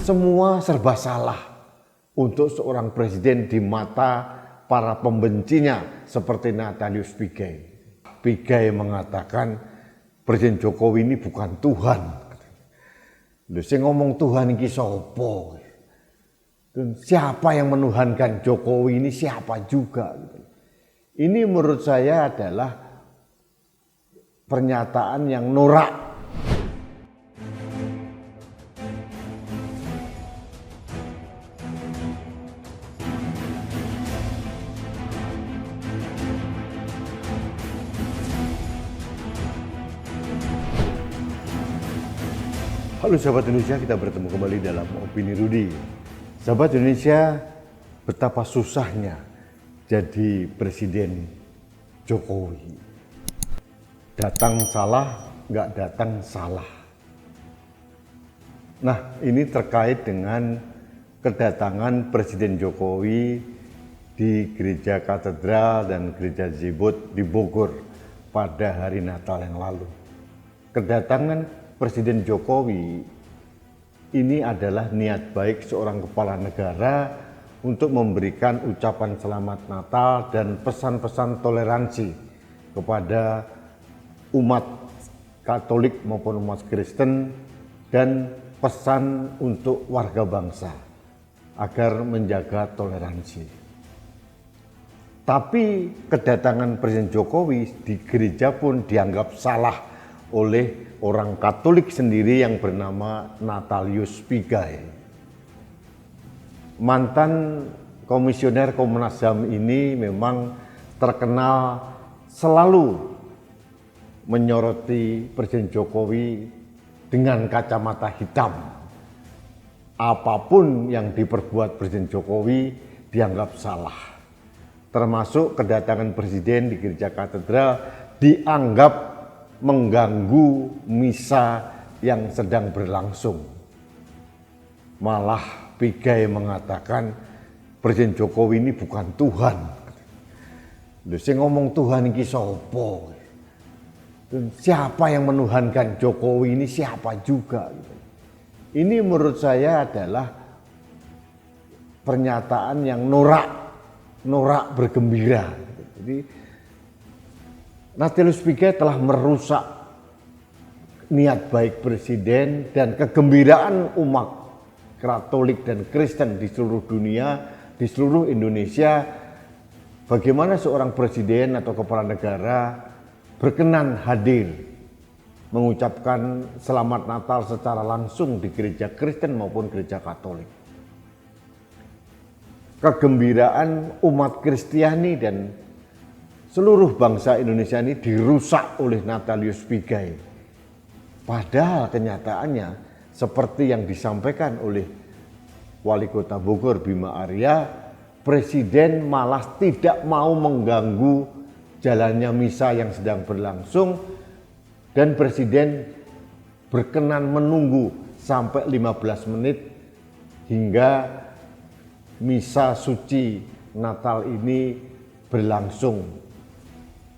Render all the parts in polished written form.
semua serba salah untuk seorang presiden di mata para pembencinya seperti Natalius Pigai. Pigai mengatakan Presiden Jokowi ini bukan Tuhan. Lho sing ngomong Tuhan iki sapa? Siapa yang menuhankan Jokowi ini siapa juga? Ini menurut saya adalah pernyataan yang norak. Halo sahabat Indonesia, kita bertemu kembali dalam Opini Rudy. Sahabat Indonesia, betapa susahnya jadi Presiden Jokowi. Datang salah, nggak datang salah. Nah, ini terkait dengan kedatangan Presiden Jokowi di Gereja Katedral dan Gereja Zebot di Bogor pada hari Natal yang lalu. Kedatangan Presiden Jokowi ini adalah niat baik seorang kepala negara untuk memberikan ucapan selamat Natal dan pesan-pesan toleransi kepada umat Katolik maupun umat Kristen, dan pesan untuk warga bangsa agar menjaga toleransi. Tapi kedatangan Presiden Jokowi di gereja pun dianggap salah oleh orang Katolik sendiri yang bernama Natalius Pigai. Mantan komisioner Komnas HAM ini memang terkenal selalu menyoroti Presiden Jokowi dengan kacamata hitam. Apapun yang diperbuat Presiden Jokowi dianggap salah. Termasuk kedatangan Presiden di Gereja Katedral dianggap mengganggu misa yang sedang berlangsung. Malah Pigai mengatakan Presiden Jokowi ini bukan Tuhan. Lho sing ngomong Tuhan iki sapa? Siapa yang menuhankan Jokowi ini siapa juga? Ini menurut saya adalah pernyataan yang norak bergembira. Jadi Natalius Pigai telah merusak niat baik Presiden dan kegembiraan umat Katolik dan Kristen di seluruh dunia, di seluruh Indonesia. Bagaimana seorang presiden atau kepala negara berkenan hadir mengucapkan selamat Natal secara langsung di gereja Kristen maupun gereja Katolik. Kegembiraan umat Kristiani dan seluruh bangsa Indonesia ini dirusak oleh Natalius Pigai. Padahal kenyataannya seperti yang disampaikan oleh Wali Kota Bogor Bima Arya, Presiden malah tidak mau mengganggu jalannya misa yang sedang berlangsung, dan Presiden berkenan menunggu sampai 15 menit hingga misa suci Natal ini berlangsung.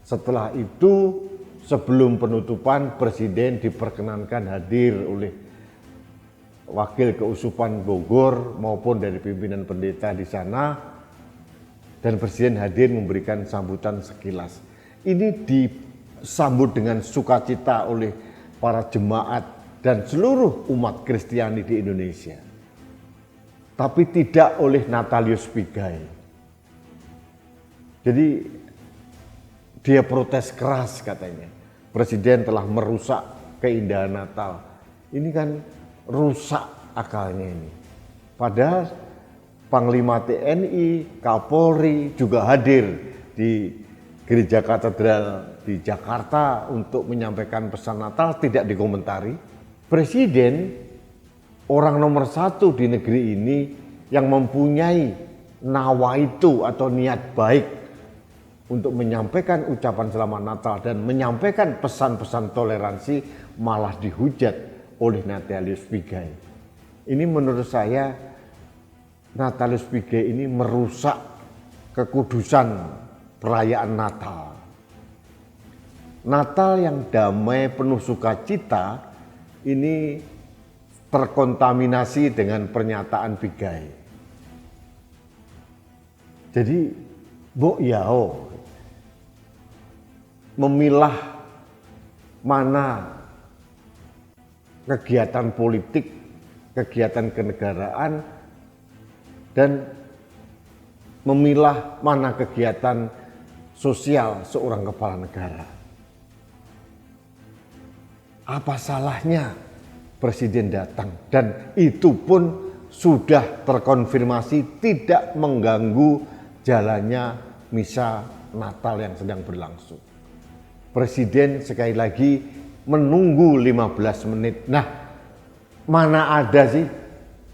Setelah itu, sebelum penutupan, Presiden diperkenankan hadir oleh Wakil Keuskupan Bogor maupun dari pimpinan pendeta di sana, dan Presiden hadir memberikan sambutan sekilas. Ini disambut dengan sukacita oleh para jemaat dan seluruh umat Kristiani di Indonesia. Tapi tidak oleh Natalius Pigai. Jadi dia protes keras katanya. Presiden telah merusak keindahan Natal. Ini kan rusak akalnya ini. Padahal Panglima TNI, Kapolri juga hadir di Gereja Katedral di Jakarta untuk menyampaikan pesan Natal, tidak dikomentari. Presiden, orang nomor satu di negeri ini yang mempunyai nawaitu atau niat baik untuk menyampaikan ucapan selamat Natal dan menyampaikan pesan-pesan toleransi, malah dihujat oleh Natalius Pigai. Ini menurut saya Natalius Pigai ini merusak kekudusan perayaan Natal. Natal yang damai penuh sukacita ini terkontaminasi dengan pernyataan Pigai. Jadi Mbok Yao memilah mana kegiatan politik, kegiatan kenegaraan, dan memilah mana kegiatan sosial seorang kepala negara. Apa salahnya presiden datang, dan itu pun sudah terkonfirmasi tidak mengganggu jalannya misa Natal yang sedang berlangsung. Presiden sekali lagi menunggu 15 menit. Nah, mana ada sih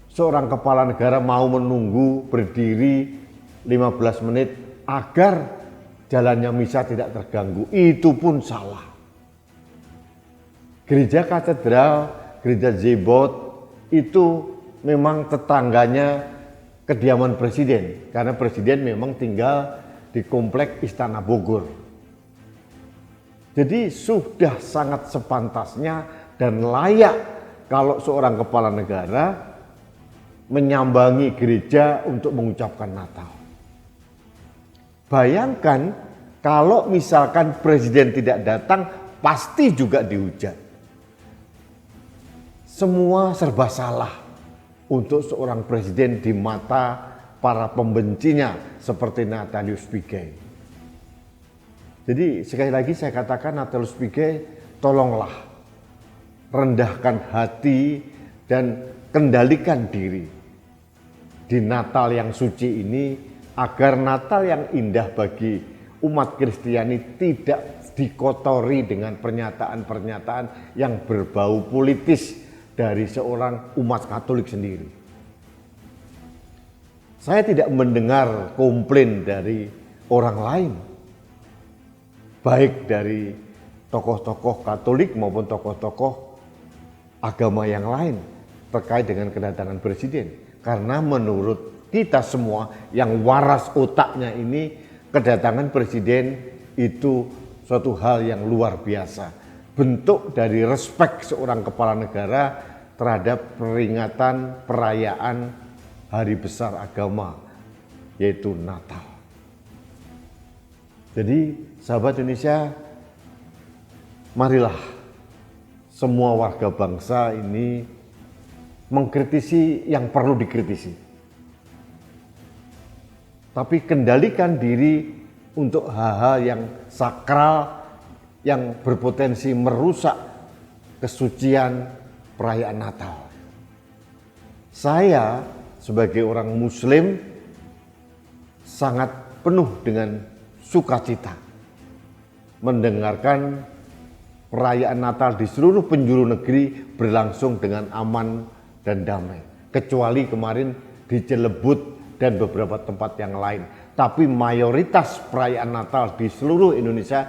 seorang kepala negara mau menunggu berdiri 15 menit agar jalannya misa tidak terganggu? Itu pun salah. Gereja katedral, gereja Zebot itu memang tetangganya kediaman presiden, karena presiden memang tinggal di komplek Istana Bogor. Jadi sudah sangat sepantasnya dan layak kalau seorang kepala negara menyambangi gereja untuk mengucapkan Natal. Bayangkan kalau misalkan presiden tidak datang, pasti juga dihujat. Semua serba salah untuk seorang presiden di mata para pembencinya seperti Natalius Pigai. Jadi sekali lagi saya katakan, Natalius Pigai, tolonglah rendahkan hati dan kendalikan diri di Natal yang suci ini, agar Natal yang indah bagi umat Kristiani tidak dikotori dengan pernyataan-pernyataan yang berbau politis dari seorang umat Katolik sendiri. Saya tidak mendengar komplain dari orang lain, baik dari tokoh-tokoh Katolik maupun tokoh-tokoh agama yang lain terkait dengan kedatangan presiden. Karena menurut kita semua yang waras otaknya ini, kedatangan presiden itu suatu hal yang luar biasa. Bentuk dari respek seorang kepala negara terhadap peringatan perayaan hari besar agama, yaitu Natal. Jadi sahabat Indonesia, marilah semua warga bangsa ini mengkritisi yang perlu dikritisi. Tapi kendalikan diri untuk hal-hal yang sakral, yang berpotensi merusak kesucian perayaan Natal. Saya sebagai orang Muslim sangat penuh dengan sukacita mendengarkan perayaan Natal di seluruh penjuru negeri berlangsung dengan aman dan damai, kecuali kemarin di Cilebut dan beberapa tempat yang lain. Tapi mayoritas perayaan Natal di seluruh Indonesia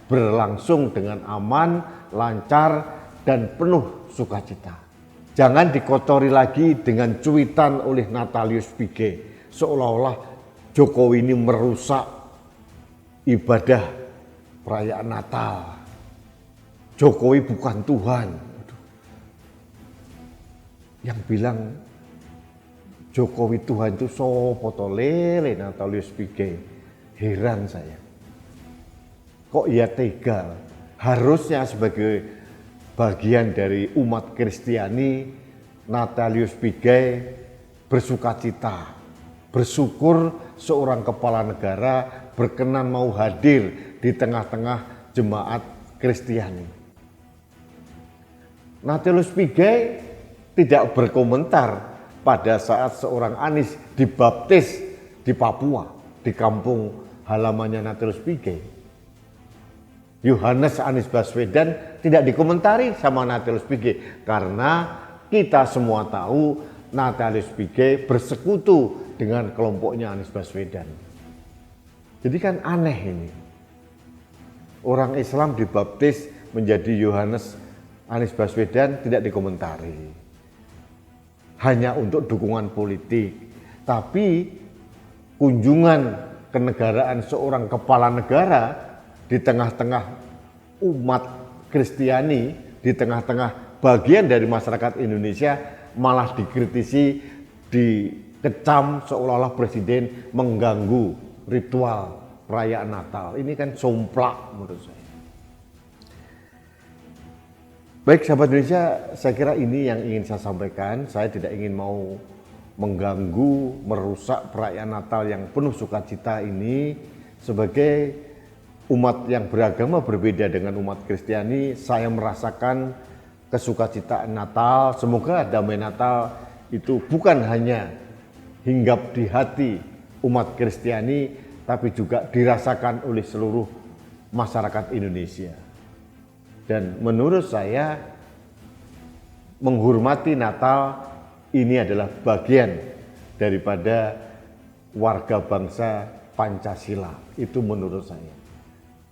berlangsung dengan aman, lancar, dan penuh sukacita. Jangan dikotori lagi dengan cuitan oleh Natalius Pigai, seolah-olah Jokowi ini merusak ibadah perayaan Natal. Jokowi bukan Tuhan. Yang bilang Jokowi Tuhan itu sopo to lele Natalius Pigai. Heran saya. Kok ia tega? Harusnya sebagai bagian dari umat Kristiani, Natalius Pigai bersukacita, bersyukur seorang kepala negara berkenan mau hadir di tengah-tengah jemaat Kristiani. Natalius Pigai tidak berkomentar pada saat seorang Anies dibaptis di Papua, di kampung halamannya Natalius Pigai. Yohanes Anies Baswedan tidak dikomentari sama Natalius Pigai, karena kita semua tahu Natalius Pigai bersekutu dengan kelompoknya Anies Baswedan. Jadi kan aneh ini. Orang Islam dibaptis menjadi Yohanes Anies Baswedan tidak dikomentari. Hanya untuk dukungan politik. Tapi kunjungan kenegaraan seorang kepala negara di tengah-tengah umat Kristiani, di tengah-tengah bagian dari masyarakat Indonesia, malah dikritisi, dikecam seolah-olah presiden mengganggu ritual perayaan Natal. Ini kan somplak menurut saya. Baik sahabat Indonesia, saya kira ini yang ingin saya sampaikan. Saya tidak ingin mau mengganggu, merusak perayaan Natal yang penuh sukacita ini. Sebagai umat yang beragama berbeda dengan umat Kristiani, saya merasakan kesukacitaan Natal. Semoga damai Natal itu bukan hanya hinggap di hati umat Kristiani, tapi juga dirasakan oleh seluruh masyarakat Indonesia. Dan menurut saya, menghormati Natal ini adalah bagian daripada warga bangsa Pancasila. Itu menurut saya.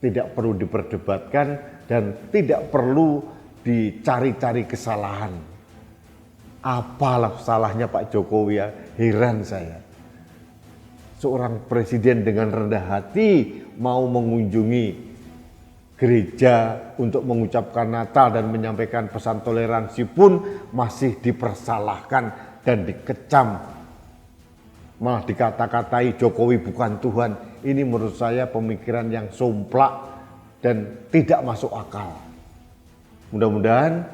Tidak perlu diperdebatkan dan tidak perlu dicari-cari kesalahan. Apalah salahnya Pak Jokowi ya? Heran saya. Seorang presiden dengan rendah hati mau mengunjungi gereja untuk mengucapkan Natal dan menyampaikan pesan toleransi pun masih dipersalahkan dan dikecam. Malah dikata-katai Jokowi bukan Tuhan. Ini menurut saya pemikiran yang somplak dan tidak masuk akal. Mudah-mudahan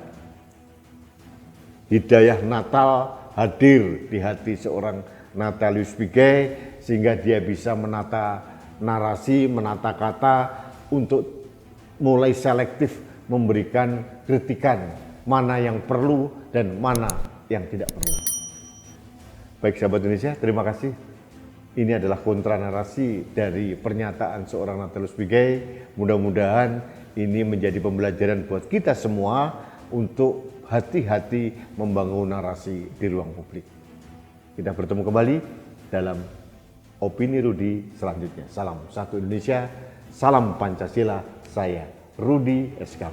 hidayah Natal hadir di hati seorang Natalius Pigai sehingga dia bisa menata narasi, menata kata untuk mulai selektif memberikan kritikan mana yang perlu dan mana yang tidak perlu. Baik sahabat Indonesia, terima kasih. Ini adalah kontra narasi dari pernyataan seorang Natalius Pigai. Mudah-mudahan ini menjadi pembelajaran buat kita semua untuk hati-hati membangun narasi di ruang publik. Kita bertemu kembali dalam Opini Rudi selanjutnya. Salam satu Indonesia, salam Pancasila. Saya Rudi Eskam.